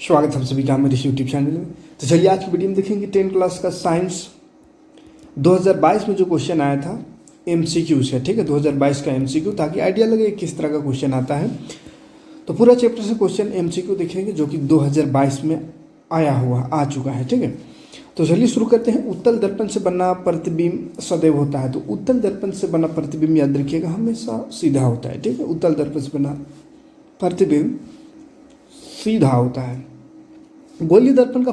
स्वागत है आप सभी का मेरे यूट्यूब चैनल में। तो चलिए आज की वीडियो में देखेंगे 10th क्लास का साइंस 2022 में जो क्वेश्चन आया था एमसीक्यू से। ठीक है, 2022 का एमसीक्यू, ताकि आइडिया लगे किस तरह का क्वेश्चन आता है। तो पूरा चैप्टर से क्वेश्चन एमसीक्यू देखेंगे जो कि 2022 में आया हुआ आ चुका है। ठीक है, तो चलिए शुरू करते हैं। उत्तल दर्पण से बना प्रतिबिंब सदैव होता है। तो उत्तल दर्पण से बना प्रतिबिंब याद रखिएगा हमेशा सीधा होता है। ठीक है, उत्तल दर्पण से बना प्रतिबिंब सीधा होता है। गोलीय दर्पण का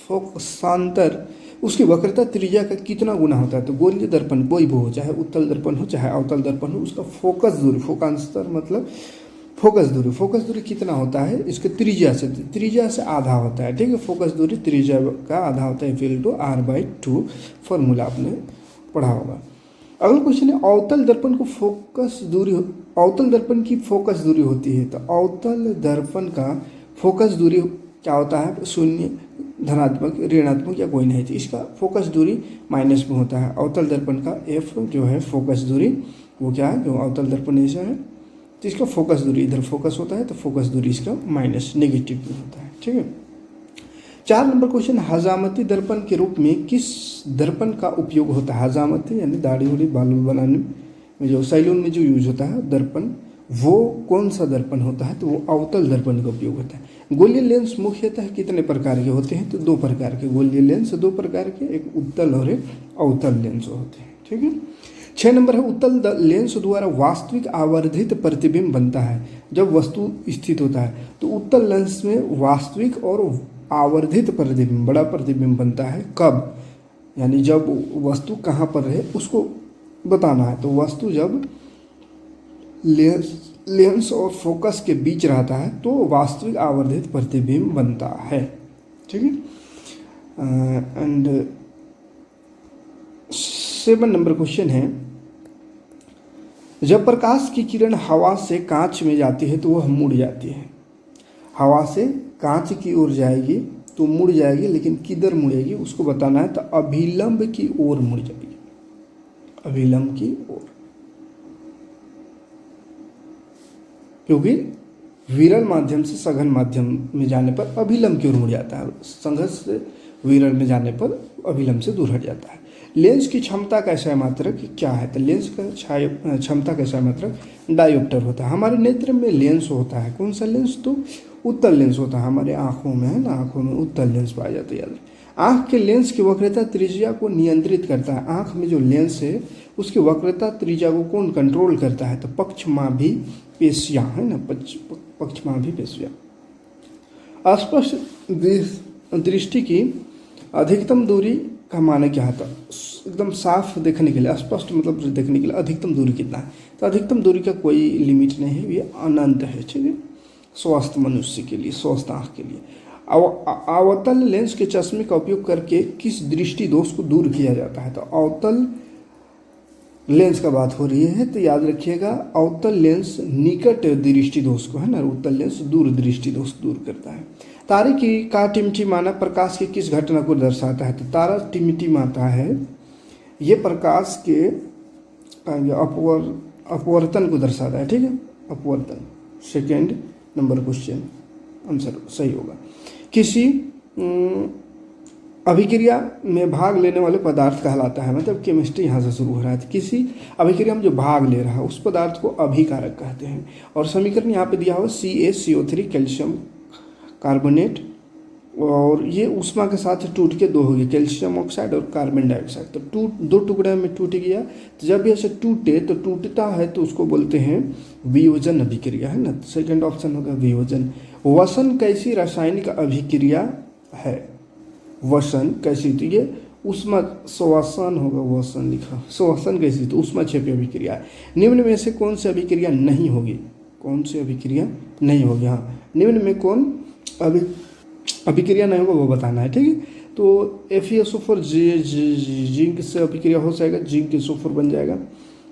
फोकसांतर उसकी वक्रता त्रिज्या का कितना गुना होता है। तो गोलीय दर्पण कोई भी हो, चाहे उत्तल दर्पण हो चाहे अवतल दर्पण हो, उसका फोकस दूरी, फोकांतर मतलब फोकस दूरी कितना होता है, इसके त्रिज्या से आधा होता है। ठीक है, फोकस दूरी त्रिज्या का आधा होता है, इक्वल टू r/2। फॉर्मूला आपने पढ़ा होगा। अगला क्वेश्चन है अवतल दर्पण को अवतल दर्पण की फोकस दूरी होती है। तो अवतल दर्पण का फोकस दूरी क्या होता है, शून्य, धनात्मक, ऋणात्मक या कोई नहीं थी। इसका फोकस दूरी माइनस में होता है। अवतल दर्पण का एफ जो है फोकस दूरी वो क्या है, जो अवतल दर्पण ऐसा है तो इसका फोकस दूरी, इधर फोकस होता है तो फोकस दूरी इसका माइनस नेगेटिव में होता है। ठीक है, 4 नंबर क्वेश्चन, हजामती दर्पण के रूप में किस दर्पण का उपयोग होता है। हजामती यानी दाढ़ी उड़ी बाल बनाने में जो सैलून में जो यूज होता है दर्पण, वो कौन सा दर्पण होता है, तो वो अवतल दर्पण का उपयोग होता है। गोलीय लेंस मुख्यतः कितने प्रकार के होते हैं, तो 2 प्रकार के गोलीय लेंस, 2 प्रकार के, एक उत्तल और एक अवतल लेंस होते हैं। ठीक है, 6 नंबर है उत्तल लेंस द्वारा वास्तविक आवर्धित प्रतिबिंब बनता है। जब वस्तु स्थित होता है तो उत्तल लेंस में वास्तविक और आवर्धित प्रतिबिंब, बड़ा प्रतिबिंब बनता है। कब, यानी जब वस्तु कहाँ पर रहे उसको बताना है। तो वस्तु जब लेंस और फोकस के बीच रहता है तो वास्तविक आवर्धित प्रतिबिंब बनता है। ठीक है, एंड 7 नंबर क्वेश्चन है, जब प्रकाश की किरण हवा से कांच में जाती है तो वह मुड़ जाती है। हवा से कांच की ओर जाएगी तो मुड़ जाएगी, लेकिन किधर मुड़ेगी उसको बताना है। तो अभिलंब की ओर मुड़ जाएगी, अभिलंब की ओर, क्योंकि विरल माध्यम से सघन माध्यम में जाने पर अभिलंब की ओर मुड़ जाता है, संघर्ष से विरल में जाने पर अभिलंब से दूर हट जाता है। लेंस की क्षमता का क्षय मात्रक क्या है, तो लेंस का क्षमता का क्षय मात्रक डायोप्टर होता है। हमारे नेत्र में लेंस होता है, कौन सा लेंस, तो उत्तल लेंस होता है। हमारे आँखों में है ना, आँखों में उत्तल लेंस पाया जाता है। याद, आँख के लेंस की वक्रता त्रिज्या को नियंत्रित करता है। आँख में जो लेंस है उसकी वक्रता त्रिज्या को कौन कंट्रोल करता है, तो पक्षमाभी पेशियाँ है ना, पक्षमाभी पेशियाँ। अस्पष्ट दृष्टि की अधिकतम दूरी का माने क्या है, तो एकदम साफ देखने के लिए, स्पष्ट मतलब देखने के लिए अधिकतम दूरी कितना है, तो अधिकतम दूरी का कोई लिमिट नहीं है, ये अनंत है। ठीक है, स्वस्थ मनुष्य के लिए, स्वस्थ आँख के लिए। अवतल लेंस के चश्मे का उपयोग करके किस दृष्टि दोष को दूर किया जाता है। तो अवतल लेंस का बात हो रही है, तो याद रखिएगा अवतल लेंस निकट दृष्टि दोष को है ना, उत्तल लेंस दूर दृष्टि दोष दूर करता है। तारे की का टिमटिमाना प्रकाश की किस घटना को दर्शाता है। तो तारा टिमटिमाता है, ये प्रकाश के अपवर्तन को दर्शाता है। ठीक है, अपवर्तन। 2 नंबर क्वेश्चन आंसर सही होगा। किसी अभिक्रिया में भाग लेने वाले पदार्थ कहलाता है, मतलब केमिस्ट्री यहाँ से शुरू हो रहा है। तो किसी अभिक्रिया में जो भाग ले रहा है उस पदार्थ को अभिकारक कहते हैं। और समीकरण यहाँ पे दिया हुआ CaCO3 कैल्शियम कार्बोनेट, और ये ऊष्मा के साथ टूट के 2 हो गए, कैल्शियम ऑक्साइड और कार्बन डाइऑक्साइड। तो 2 टुकड़े में टूट गया। तो जब ऐसे टूटे तो टूटता है तो उसको बोलते हैं वियोजन अभिक्रिया है ना। सेकंड ऑप्शन होगा वियोजन। वसन कैसी रासायनिक अभिक्रिया है, वसन कैसी, तो ये ऊष्मा श्वसन होगा, वसन लिखा, श्वसन कैसी, तो ऊष्मा क्षेपी अभिक्रिया है। निम्न में से कौन सी अभिक्रिया नहीं होगी, कौन सी अभिक्रिया नहीं होगी, हाँ, निम्न में कौन अभिक्रिया नहीं होगा वो बताना है। ठीक है, तो FeSO4 जिंक से अभिक्रिया हो जाएगा, जिंक के SO4 बन जाएगा,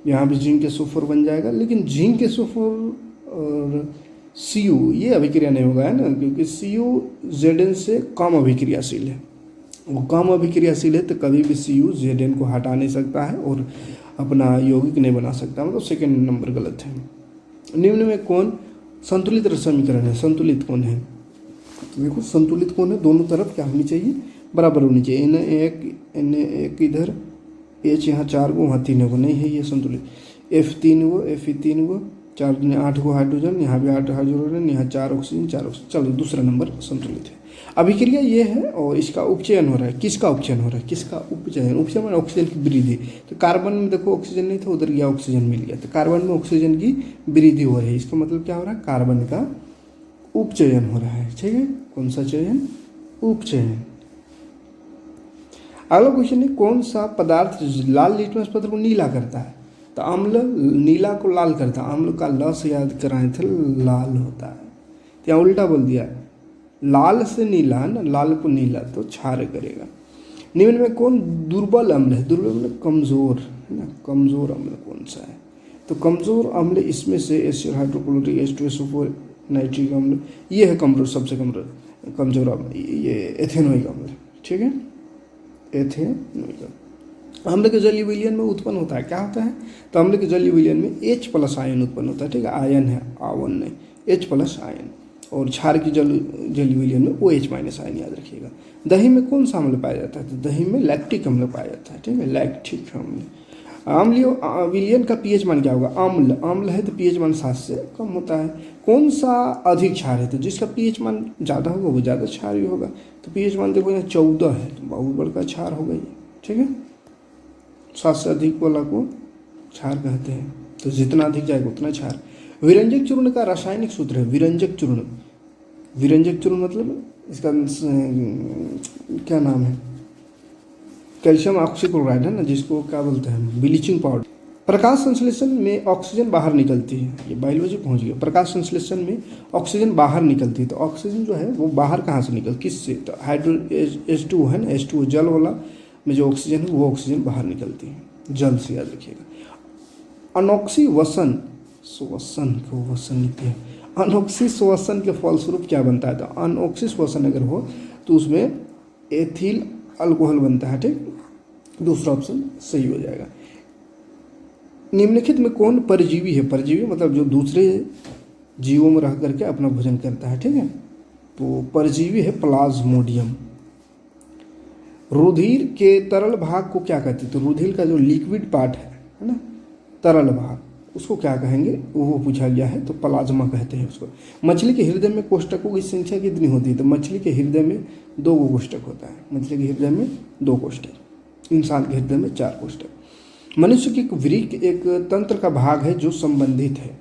यहाँ भी जिंक के SO4 बन जाएगा, लेकिन जिंक के SO4 और Cu ये अभिक्रिया नहीं होगा है ना, क्योंकि Cu Zn से कम अभिक्रियाशील है, वो कम अभिक्रियाशील है, तो कभी भी Cu Zn को हटा नहीं सकता है और अपना यौगिक नहीं बना सकता, मतलब 2nd नंबर गलत है। निम्न में कौन संतुलित समीकरण है, संतुलित कौन है, तो देखो संतुलित कौन है, दोनों तरफ क्या होनी चाहिए, बराबर होनी चाहिए। एन एक इधर, एच यहाँ 4 गो, वहाँ 3 गो, नहीं है ये संतुलित। एफ 3 गो, एफ 3 गो, 4 ने 8 गो हाइड्रोजन, यहाँ भी 8 हाइड्रोजन, यहाँ 4 ऑक्सीजन 4 ऑक्सीजन। चलो दूसरा नंबर संतुलित है। अभिक्रिया ये है और इसका उपचयन हो रहा है। किसका उपचयन हो रहा है, किसका उपचयन, उपचयन में ऑक्सीजन की वृद्धि। तो कार्बन में देखो ऑक्सीजन नहीं था, उधर गया ऑक्सीजन मिल गया, तो कार्बन में ऑक्सीजन की वृद्धि हो रही है। इसका मतलब क्या हो रहा है, कार्बन का उपचयन हो रहा है। ठीक है, कौन सा चयन, उपचयन। अगला क्वेश्चन है, कौन सा पदार्थ लाल लिटमस पत्र को नीला करता है। तो अम्ल नीला को लाल करता है, अम्ल का ल से याद कराए थे, लाल होता है। तो यहाँ उल्टा बोल दिया, लाल से नीला है ना, लाल को नीला, तो क्षार करेगा। निम्न में कौन दुर्बल अम्ल है, दुर्बल अम्ल कमजोर है ना, कमजोर अम्ल कौन सा है। तो कमजोर अम्ल इसमें से एसिड हाइड्रोक्लोरिक, H2SO4, नाइट्रिक अम्ल, ये है कमजोर, सबसे कमजोर अम्ल, ये एथेनोइक अम्ल। ठीक है, एथेनोइक अम्ल के जलीय विलयन में उत्पन्न होता है, क्या होता है, तो अम्ल के जलीय विलयन में H+ आयन उत्पन्न होता है। ठीक है, आयन है, आवन नहीं, H+ आयन। और क्षार की जलीय विलयन में OH- आयन, याद रखिएगा। दही में कौन सा अम्ल पाया जाता है, तो दही में लैक्टिक अम्ल पाया जाता है। ठीक है, लैक्टिक अम्ल। अम्लीय विलयन का pH मान क्या होगा, अम्ल है तो pH मान 7 से कम होता है। कौन सा अधिक क्षार है, तो जिसका pH मान ज़्यादा होगा वो ज़्यादा क्षारी होगा। तो pH मान देखो यहाँ 14 है, तो बहुत बड़का क्षार होगा ये। ठीक है, 7 से अधिक वाला को क्षार कहते हैं, तो जितना अधिक जाएगा उतना क्षार। विरंजक चूर्ण का रासायनिक सूत्र है, विरंजक चूर्ण, विरंजक चूर्ण मतलब इसका क्या नाम है, कैल्शियम ऑक्सीक्लोराइड है ना, जिसको क्या बोलते हैं, ब्लीचिंग पाउडर। प्रकाश संश्लेषण में ऑक्सीजन बाहर निकलती है, ये बायोलॉजी पहुंच गया। प्रकाश संश्लेषण में ऑक्सीजन बाहर निकलती है, तो ऑक्सीजन जो है वो बाहर कहाँ से निकल, किससे, तो हाइड्रो H2O है ना, H2O जल वाला में जो ऑक्सीजन है वो ऑक्सीजन बाहर निकलती है, जल से, याद रखिएगा। अनोक्सी वसन, श्वसन को वसन लिखते हैं, अनोक्सी श्वसन के फलस्वरूप क्या बनता है, तो अनोक्सी श्वसन अगर हो तो उसमें एथिल अल्कोहल बनता है। ठीक, दूसरा ऑप्शन सही हो जाएगा। निम्नलिखित में कौन परजीवी है, परजीवी मतलब जो दूसरे जीवों में रह करके अपना भोजन करता है। ठीक है, तो परजीवी है प्लाज्मोडियम। रुधिर के तरल भाग को क्या कहते हैं, तो रुधिर का जो लिक्विड पार्ट है ना, तरल भाग, उसको क्या कहेंगे, वो पूछा गया है, तो प्लाज्मा कहते हैं उसको। मछली के हृदय में कोष्ठकों की संख्या कितनी होती है, तो मछली के हृदय में 2 कोष्ठक होता है, मछली के हृदय में 2 कोष्ठक, इंसान के हृदय में 4 कोष्ठक। मनुष्य की वृक्क एक तंत्र का भाग है जो संबंधित है,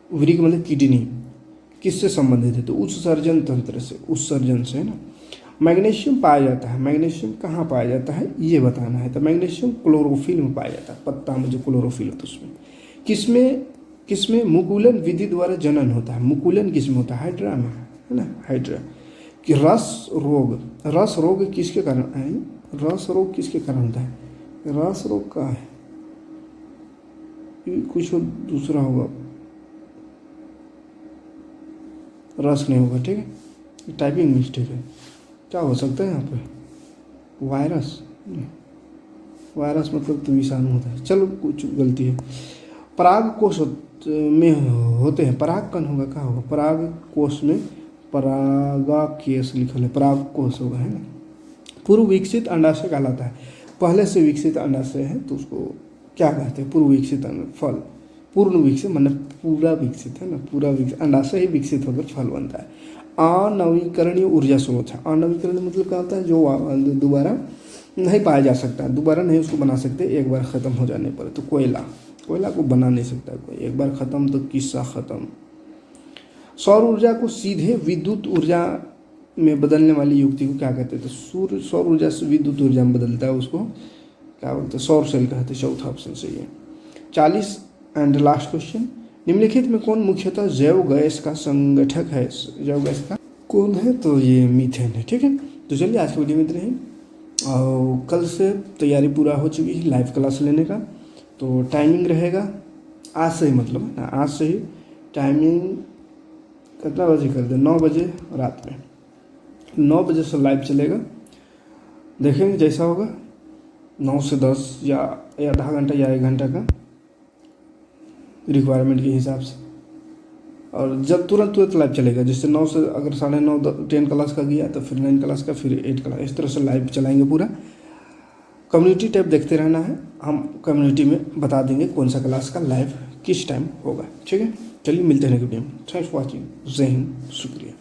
वृक्क मतलब किडनी, किससे संबंधित है, तो उत्सर्जन तंत्र से, उत्सर्जन से है ना। मैग्नीशियम पाया जाता है, मैग्नीशियम कहाँ पाया जाता है ये बताना है, तो मैग्नीशियम क्लोरोफिल में पाया जाता है, पत्ता में जो क्लोरोफिल होता है उसमें। किसमें मुकुलन विधि द्वारा जनन होता है, मुकुलन किसमें होता है, हाइड्रा में है ना, हाइड्रा। कि रस रोग किसके कारण है, रस रोग किसके कारण होता है, रस रोग का है, कुछ दूसरा होगा, रस नहीं होगा। ठीक है, टाइपिंग मिस्टेक है, क्या हो सकता है यहाँ पे, वायरस, वायरस मतलब तो विषाणु होता है, चलो कुछ गलती है। पराग कोश में होते हैं, पराग कण होगा, क्या होगा, पराग कोश में परागाकेश लिखल है, पराग कोश होगा है ना। पूर्व विकसित अंडाशय कहलाता है, पहले से विकसित अंडाशय है तो उसको क्या कहते हैं, पूर्व विकसित फल, पूर्ण विकसित मतलब पूरा विकसित है ना, पूरा विकसित अंडाशय ही विकसित होकर फल बनता है। अनवीकरणीय ऊर्जा स्रोत है, अनवीकरणीय मतलब क्या होता है, जो दोबारा नहीं पाया जा सकता, दोबारा नहीं उसको बना सकते एक बार ख़त्म हो जाने पर। तो कोयला को बना नहीं सकता कोई, एक बार ख़त्म तो किस्सा ख़त्म। सौर ऊर्जा को सीधे विद्युत ऊर्जा में बदलने वाली युक्ति को क्या कहते हैं, तो सौर ऊर्जा से विद्युत ऊर्जा में बदलता है उसको क्या बोलते हैं, सौर सेल कहते हैं, चौथा ऑप्शन सही है। 40 एंड लास्ट क्वेश्चन, निम्नलिखित में कौन मुख्यतः जैव गैस का संगठक है, जैव गैस का कौन है, तो ये मीथेन है। ठीक है, तो चलिए आज की वीडियो में इतना ही, और कल से तैयारी पूरा हो चुकी है लाइव क्लास लेने का। तो टाइमिंग रहेगा आज से ही, मतलब ना आज से ही टाइमिंग कितना बजे कर दे, 9 बजे रात में, 9 बजे से लाइव चलेगा, देखेंगे जैसा होगा, 9 से 10 या आधा घंटा या 1 घंटा का रिक्वायरमेंट के हिसाब से। और जब तुरंत तुरंत लाइव चलेगा, जैसे 9 से अगर 9:30 10 क्लास का गया तो फिर 9 क्लास का, फिर 8 क्लास, इस तरह से लाइव चलाएंगे पूरा। कम्युनिटी टैब देखते रहना है, हम कम्युनिटी में बता देंगे कौन सा क्लास का लाइव किस टाइम होगा। ठीक है, चलिए मिलते हैं नेक्स्ट वीडियो में। Thanks for watching. जय हिंद, शुक्रिया।